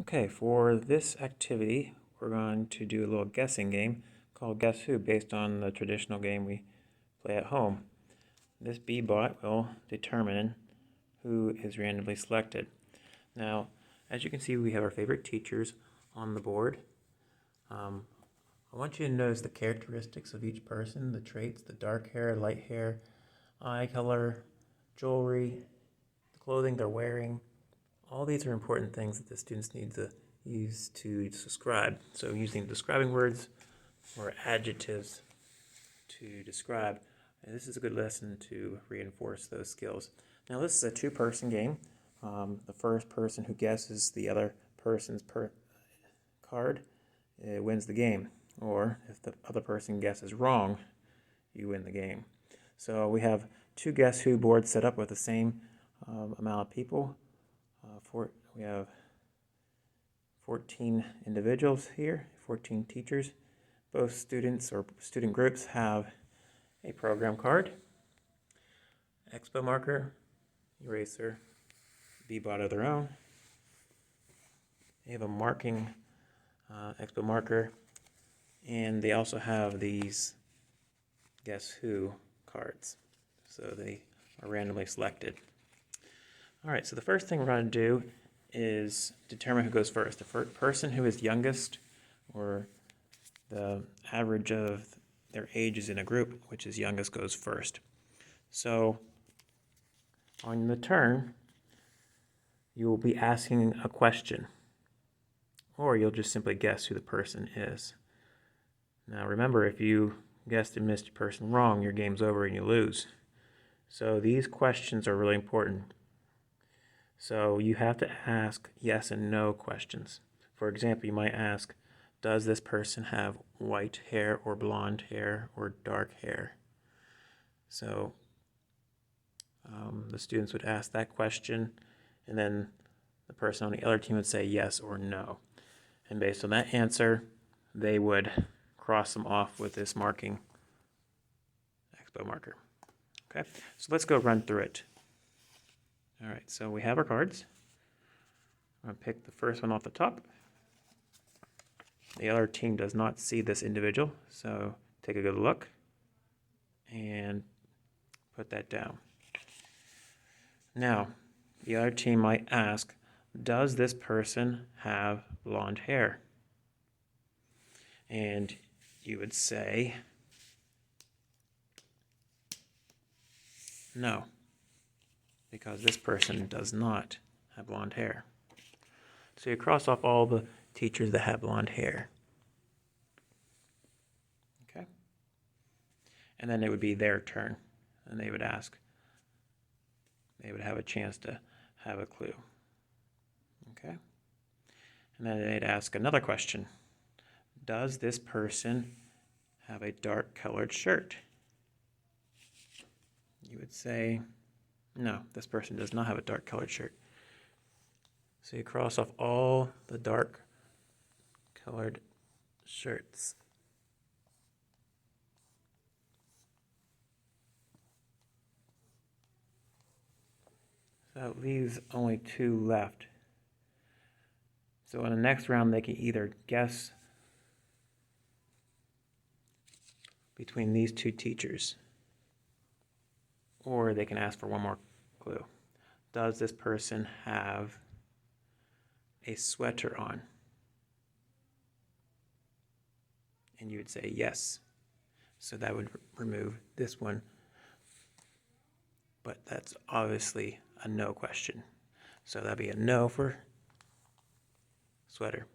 Okay, for this activity, we're going to do a little guessing game called Guess Who, based on the traditional game we play at home. This B-bot will determine who is randomly selected. Now, as you can see, we have our favorite teachers on the board. I want you to notice the characteristics of each person, the traits, the dark hair, light hair, eye color, jewelry, the clothing they're wearing. All these are important things that the students need to use to describe. So using describing words or adjectives to describe. And this is a good lesson to reinforce those skills. Now this is a two-person game. The first person who guesses the other person's card wins the game. Or if the other person guesses wrong, you win the game. So we have two Guess Who boards set up with the same amount of people. We have 14 individuals here, 14 teachers. Both students or student groups have a program card, expo marker, eraser, B-bot of their own. They have a marking expo marker, and they also have these Guess Who cards. So they are randomly selected. All right, so the first thing we're going to do is determine who goes first. The first person who is youngest, or the average of their ages in a group, which is youngest, goes first. So on the turn, you will be asking a question, or you'll just simply guess who the person is. Now remember, if you guessed and missed a person wrong, your game's over and you lose. So these questions are really important. So you have to ask yes and no questions. For example, you might ask, does this person have white hair or blonde hair or dark hair? So the students would ask that question, and then the person on the other team would say yes or no. And based on that answer, they would cross them off with this marking expo marker. Okay, so let's go run through it. All right, so we have our cards. I'm going to pick the first one off the top. The other team does not see this individual, so take a good look and put that down. Now, the other team might ask, does this person have blonde hair? And you would say, no, because this person does not have blonde hair. So you cross off all the teachers that have blonde hair. Okay? And then it would be their turn, and they would ask. They would have a chance to have a clue. Okay? And then they'd ask another question. Does this person have a dark colored shirt? You would say, no, this person does not have a dark colored shirt. So you cross off all the dark colored shirts. So that leaves only two left. So in the next round, they can either guess between these two teachers, or they can ask for one more clue. Does this person have a sweater on? And you would say yes. So that would remove this one. But that's obviously a no question. So that'd be a no for sweater.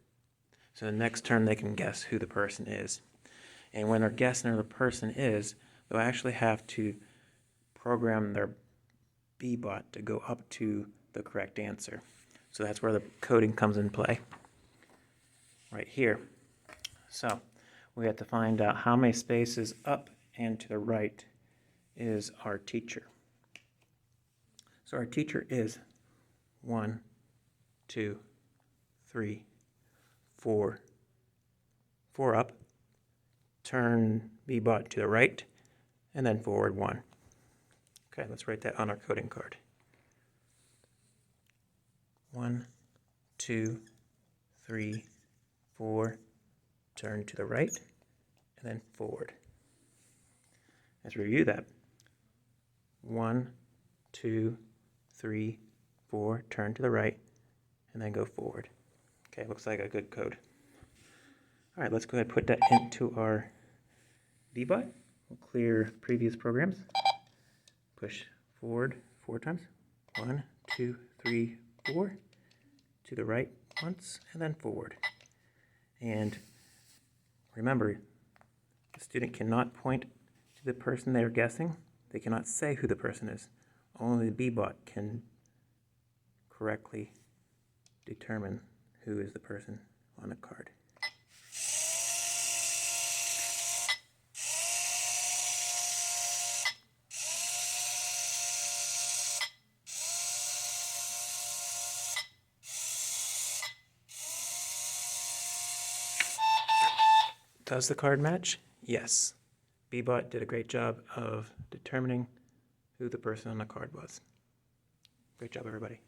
So the next turn they can guess who the person is. And when they're guessing who the person is, they'll actually have to program their B-bot to go up to the correct answer. So that's where the coding comes in play, right here. So we have to find out how many spaces up and to the right is our teacher. So our teacher is 1, 2, 3, 4. 4 up, turn B-bot to the right, and then forward 1. Okay, let's write that on our coding card. 1, 2, 3, 4, turn to the right, and then forward. Let's review that. 1, 2, 3, 4, turn to the right, and then go forward. Okay, looks like a good code. All right, let's go ahead and put that into our VBot. We'll clear previous programs. Push forward 4 times. 1, 2, 3, 4. To the right once, and then forward. And remember, the student cannot point to the person they're guessing. They cannot say who the person is. Only the VBot can correctly determine who is the person on the card. Does the card match? Yes. VBot did a great job of determining who the person on the card was. Great job, everybody.